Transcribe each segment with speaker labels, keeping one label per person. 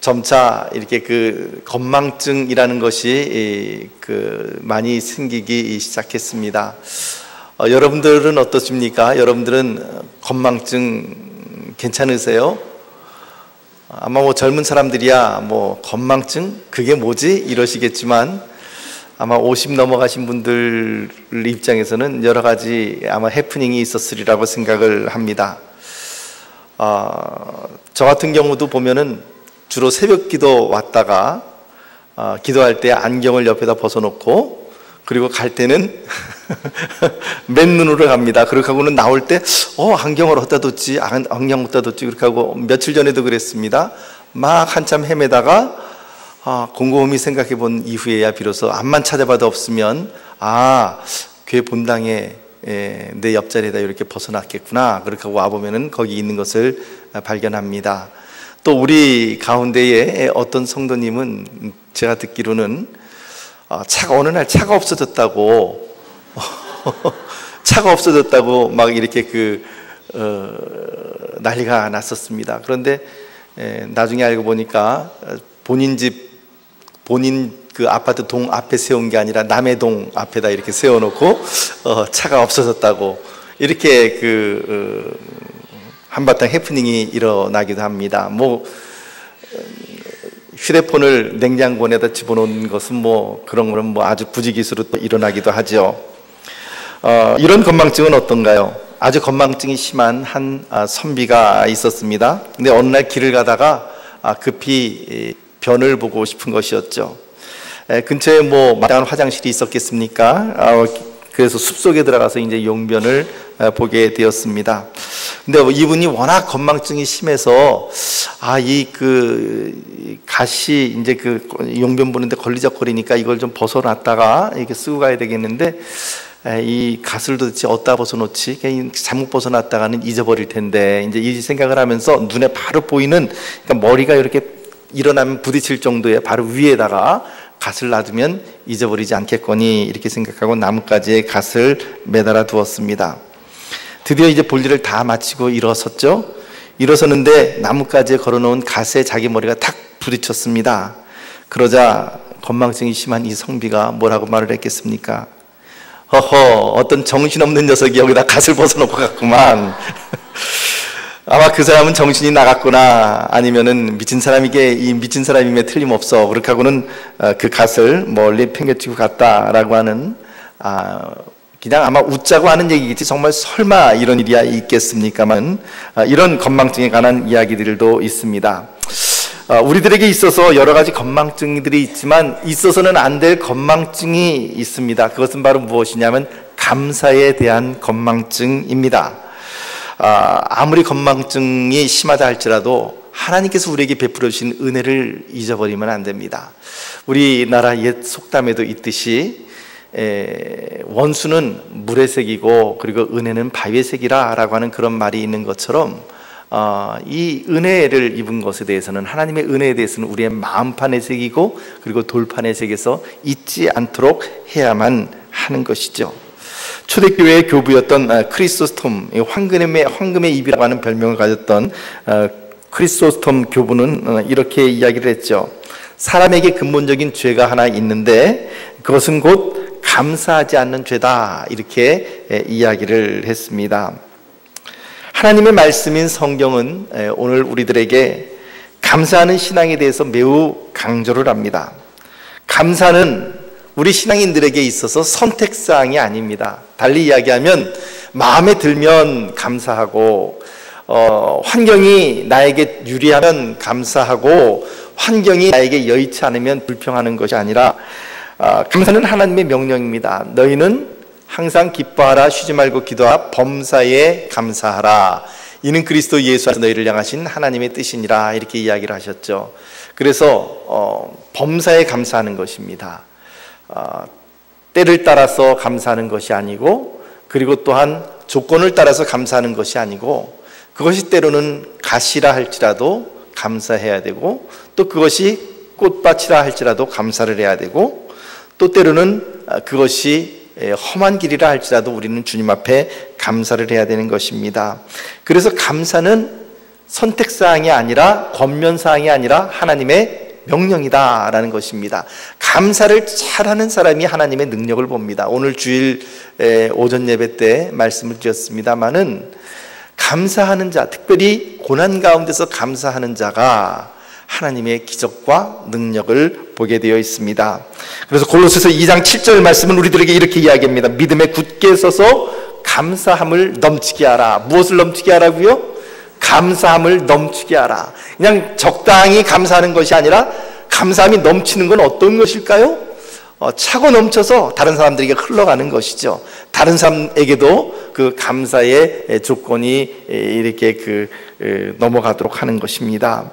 Speaker 1: 점차 이렇게 그 건망증이라는 것이 많이 생기기 시작했습니다. 여러분들은 어떻습니까? 여러분들은 건망증 괜찮으세요? 아마 뭐 젊은 사람들이야 뭐 건망증? 그게 뭐지? 이러시겠지만 아마 50 넘어가신 분들 입장에서는 여러 가지 아마 해프닝이 있었으리라고 생각을 합니다. 저 같은 경우도 보면은 주로 새벽 기도 왔다가 기도할 때 안경을 옆에다 벗어놓고 그리고 갈 때는 맨눈으로 갑니다. 그렇게 하고는 나올 때 안경을 어디다 뒀지? 안경 어디다 뒀지? 그렇게 하고 며칠 전에도 그랬습니다. 막 한참 헤매다가 곰곰이 생각해 본 이후에야 비로소 앞만 찾아봐도 없으면 교회 본당에 내 옆자리에다 이렇게 벗어놨겠구나. 그렇게 하고 와보면은 거기 있는 것을 발견합니다. 또 우리 가운데에 어떤 성도님은 제가 듣기로는 어느 날 차가 없어졌다고 차가 없어졌다고 막 이렇게 난리가 났었습니다. 그런데 나중에 알고 보니까 본인 그 아파트 동 앞에 세운 게 아니라 남의 동 앞에다 이렇게 세워놓고 차가 없어졌다고 이렇게 한바탕 해프닝이 일어나기도 합니다. 휴대폰을 냉장고에다 집어넣는 것은 그런 거는 아주 부지기수로 또 일어나기도 하죠. 이런 건망증은 어떤가요? 아주 건망증이 심한 한 선비가 있었습니다. 근데 어느 날 길을 가다가 급히 변을 보고 싶은 것이었죠. 근처에 마땅한 화장실이 있었겠습니까? 그래서 숲속에 들어가서 이제 용변을 보게 되었습니다. 근데 이분이 워낙 건망증이 심해서 갓이 이제 용변 보는데 걸리적거리니까 이걸 좀 벗어놨다가 이렇게 쓰고 가야 되겠는데 이 갓을 도대체 어디다 벗어놓지? 잘못 벗어놨다가는 잊어버릴 텐데 이제 이 생각을 하면서 눈에 바로 보이는 그러니까 머리가 이렇게 일어나면 부딪힐 정도의 바로 위에다가 갓을 놔두면 잊어버리지 않겠거니 이렇게 생각하고 나뭇가지에 갓을 매달아 두었습니다. 드디어 이제 볼일을 다 마치고 일어섰죠. 일어섰는데 나뭇가지에 걸어놓은 갓에 자기 머리가 탁 부딪혔습니다. 그러자 건망증이 심한 이 성비가 뭐라고 말을 했겠습니까? 어떤 정신없는 녀석이 여기다 갓을 벗어놓고 갔구만. 아마 그 사람은 정신이 나갔구나, 아니면은 미친 사람임에 틀림없어. 그렇게 하고는 그 갓을 멀리 팽개치고 갔다라고 하는, 그냥 아마 웃자고 하는 얘기겠지, 정말 설마 이런 일이야 있겠습니까만, 이런 건망증에 관한 이야기들도 있습니다. 우리들에게 있어서 여러 가지 건망증들이 있지만 있어서는 안 될 건망증이 있습니다. 그것은 바로 무엇이냐면 감사에 대한 건망증입니다. 아무리 건망증이 심하다 할지라도 하나님께서 우리에게 베풀어 주신 은혜를 잊어버리면 안 됩니다. 우리나라 옛 속담에도 있듯이 원수는 물의 색이고 그리고 은혜는 바위의 색이라 라고 하는 그런 말이 있는 것처럼 이 은혜를 입은 것에 대해서는, 하나님의 은혜에 대해서는 우리의 마음판의 색이고 그리고 돌판의 색에서 잊지 않도록 해야만 하는 것이죠. 초대교회의 교부였던 크리소스톰, 황금의 입이라고 하는 별명을 가졌던 크리소스톰 교부는 이렇게 이야기를 했죠. 사람에게 근본적인 죄가 하나 있는데 그것은 곧 감사하지 않는 죄다, 이렇게 이야기를 했습니다. 하나님의 말씀인 성경은 오늘 우리들에게 감사하는 신앙에 대해서 매우 강조를 합니다. 감사는 우리 신앙인들에게 있어서 선택사항이 아닙니다. 달리 이야기하면 마음에 들면 감사하고, 환경이 나에게 유리하면 감사하고, 환경이 나에게 여의치 않으면 불평하는 것이 아니라, 감사는 하나님의 명령입니다. 너희는 항상 기뻐하라, 쉬지 말고 기도하라, 범사에 감사하라. 이는 그리스도 예수 안에서 너희를 향하신 하나님의 뜻이니라, 이렇게 이야기를 하셨죠. 그래서 범사에 감사하는 것입니다. 때를 따라서 감사하는 것이 아니고, 그리고 또한 조건을 따라서 감사하는 것이 아니고, 그것이 때로는 갓이라 할지라도 감사해야 되고, 또 그것이 꽃밭이라 할지라도 감사를 해야 되고, 또 때로는 그것이 험한 길이라 할지라도 우리는 주님 앞에 감사를 해야 되는 것입니다. 그래서 감사는 선택사항이 아니라 권면사항이 아니라 하나님의 명령이다라는 것입니다. 감사를 잘하는 사람이 하나님의 능력을 봅니다. 오늘 주일 오전 예배 때 말씀을 드렸습니다마는 감사하는 자, 특별히 고난 가운데서 감사하는 자가 하나님의 기적과 능력을 보게 되어 있습니다. 그래서 골로새서 2장 7절 말씀은 우리들에게 이렇게 이야기합니다. 믿음에 굳게 서서 감사함을 넘치게 하라. 무엇을 넘치게 하라고요? 감사함을 넘치게 하라. 그냥 적당히 감사하는 것이 아니라 감사함이 넘치는 건 어떤 것일까요? 차고 넘쳐서 다른 사람들에게 흘러가는 것이죠. 다른 사람에게도 그 감사의 조건이 이렇게 넘어가도록 하는 것입니다.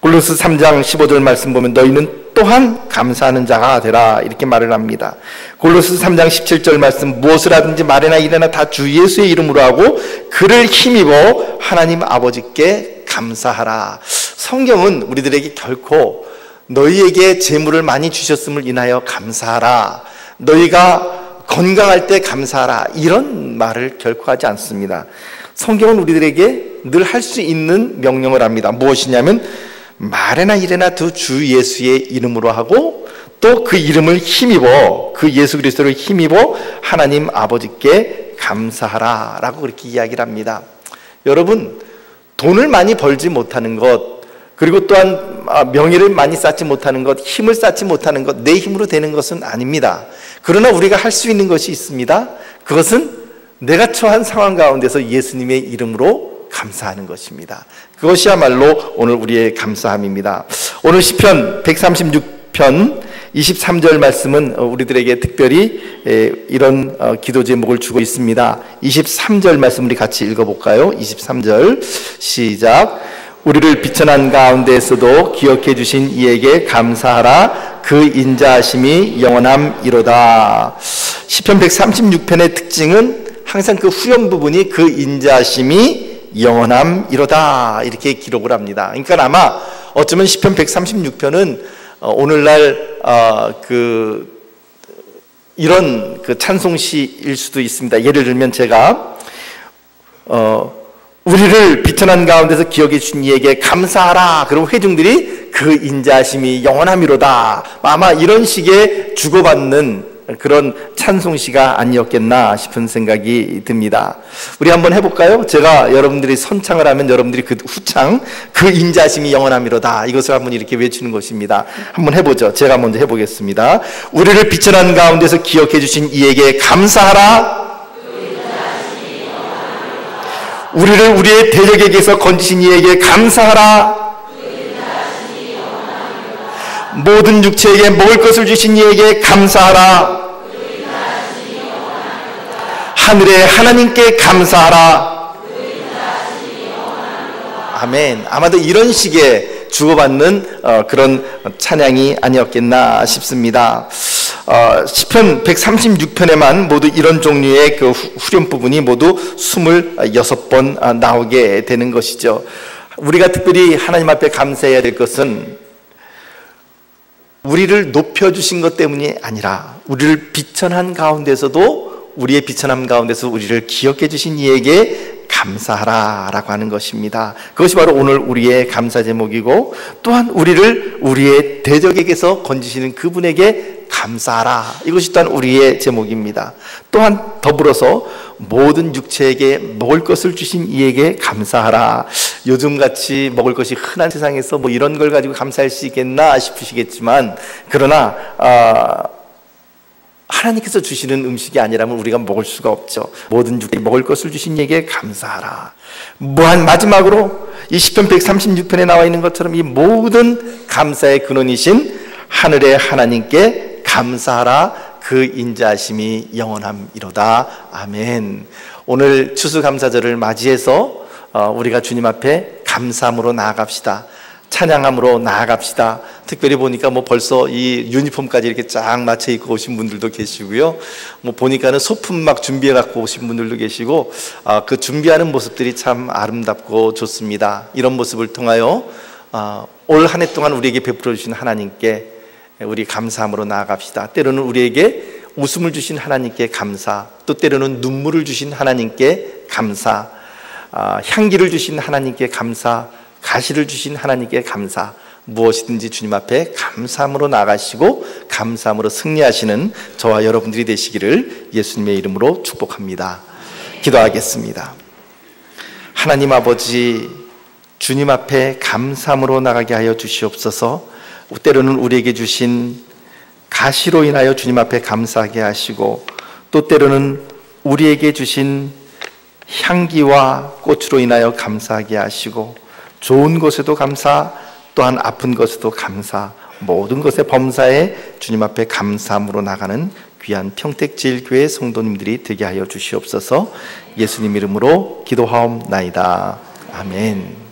Speaker 1: 골로새 3장 15절 말씀 보면 너희는 또한 감사하는 자가 되라 이렇게 말을 합니다. 골로새 3장 17절 말씀 무엇을 하든지 말이나 일이나 다 주 예수의 이름으로 하고 그를 힘입어 하나님 아버지께 감사하라. 성경은 우리들에게 결코 너희에게 재물을 많이 주셨음을 인하여 감사하라, 너희가 건강할 때 감사하라 이런 말을 결코 하지 않습니다. 성경은 우리들에게 늘 할 수 있는 명령을 합니다. 무엇이냐면 말에나 일에나 주 예수의 이름으로 하고 또 그 이름을 힘입어 그 예수 그리스도를 힘입어 하나님 아버지께 감사하라 라고 그렇게 이야기를 합니다. 여러분, 돈을 많이 벌지 못하는 것, 그리고 또한 명예를 많이 쌓지 못하는 것, 힘을 쌓지 못하는 것, 내 힘으로 되는 것은 아닙니다. 그러나 우리가 할 수 있는 것이 있습니다. 그것은 내가 처한 상황 가운데서 예수님의 이름으로 감사하는 것입니다. 그것이야말로 오늘 우리의 감사함입니다. 오늘 시편 136편 23절 말씀은 우리들에게 특별히 이런 기도 제목을 주고 있습니다. 23절 말씀 우리 같이 읽어볼까요? 23절 시작. 우리를 비천한 가운데에서도 기억해 주신 이에게 감사하라. 그 인자하심이 영원함이로다. 시편 136편의 특징은 항상 그 후렴 부분이 그 인자하심이 영원함이로다 이렇게 기록을 합니다. 그러니까 아마 어쩌면 시편 136편은 오늘날 이런 찬송시일 수도 있습니다. 예를 들면 제가 우리를 비천한 가운데서 기억해 주신 이에게 감사하라. 그럼 회중들이 그 인자하심이 영원함이로다. 아마 이런 식의 주고받는 그런 찬송시가 아니었겠나 싶은 생각이 듭니다. 우리 한번 해볼까요? 제가 여러분들이 선창을 하면 여러분들이 그 후창 그 인자심이 영원함이로다 이것을 한번 이렇게 외치는 것입니다. 한번 해보죠. 제가 먼저 해보겠습니다. 우리를 비천한 가운데서 기억해 주신 이에게 감사하라. 우리를 우리의 대적에게서 건지신 이에게 감사하라. 모든 육체에게 먹을 것을 주신 이에게 감사하라. 하늘의 하나님께 감사하라. 아멘. 아마도 이런 식의 주고받는 그런 찬양이 아니었겠나 싶습니다. 시편 136편에만 모두 이런 종류의 그 후렴 부분이 모두 26번 나오게 되는 것이죠. 우리가 특별히 하나님 앞에 감사해야 될 것은 우리를 높여주신 것 때문이 아니라 우리를 비천한 가운데서도 우리의 비천함 가운데서 우리를 기억해 주신 이에게 감사하라 라고 하는 것입니다. 그것이 바로 오늘 우리의 감사 제목이고 또한 우리를 우리의 대적에게서 건지시는 그분에게 감사하라. 이것이 또한 우리의 제목입니다. 또한 더불어서 모든 육체에게 먹을 것을 주신 이에게 감사하라. 요즘같이 먹을 것이 흔한 세상에서 뭐 이런 걸 가지고 감사할 수 있겠나 싶으시겠지만 그러나 하나님께서 주시는 음식이 아니라면 우리가 먹을 수가 없죠. 모든 육체에 먹을 것을 주신 이에게 감사하라. 마지막으로 이 시편 136편에 나와 있는 것처럼 이 모든 감사의 근원이신 하늘의 하나님께 감사하라. 그 인자하심이 영원함이로다. 아멘. 오늘 추수감사절을 맞이해서 우리가 주님 앞에 감사함으로 나아갑시다. 찬양함으로 나아갑시다. 특별히 보니까 뭐 벌써 이 유니폼까지 이렇게 쫙 맞춰 입고 오신 분들도 계시고요. 뭐 보니까는 소품 막 준비해 갖고 오신 분들도 계시고, 그 준비하는 모습들이 참 아름답고 좋습니다. 이런 모습을 통하여 올 한 해 동안 우리에게 베풀어 주신 하나님께 우리 감사함으로 나아갑시다. 때로는 우리에게 웃음을 주신 하나님께 감사, 또 때로는 눈물을 주신 하나님께 감사, 향기를 주신 하나님께 감사, 가시를 주신 하나님께 감사, 무엇이든지 주님 앞에 감사함으로 나가시고 감사함으로 승리하시는 저와 여러분들이 되시기를 예수님의 이름으로 축복합니다. 기도하겠습니다. 하나님 아버지, 주님 앞에 감사함으로 나가게 하여 주시옵소서. 때로는 우리에게 주신 가시로 인하여 주님 앞에 감사하게 하시고, 또 때로는 우리에게 주신 향기와 꽃으로 인하여 감사하게 하시고, 좋은 것에도 감사, 또한 아픈 것에도 감사, 모든 것에 범사에 주님 앞에 감사함으로 나가는 귀한 평택제일교회 성도님들이 되게 하여 주시옵소서. 예수님 이름으로 기도하옵나이다. 아멘.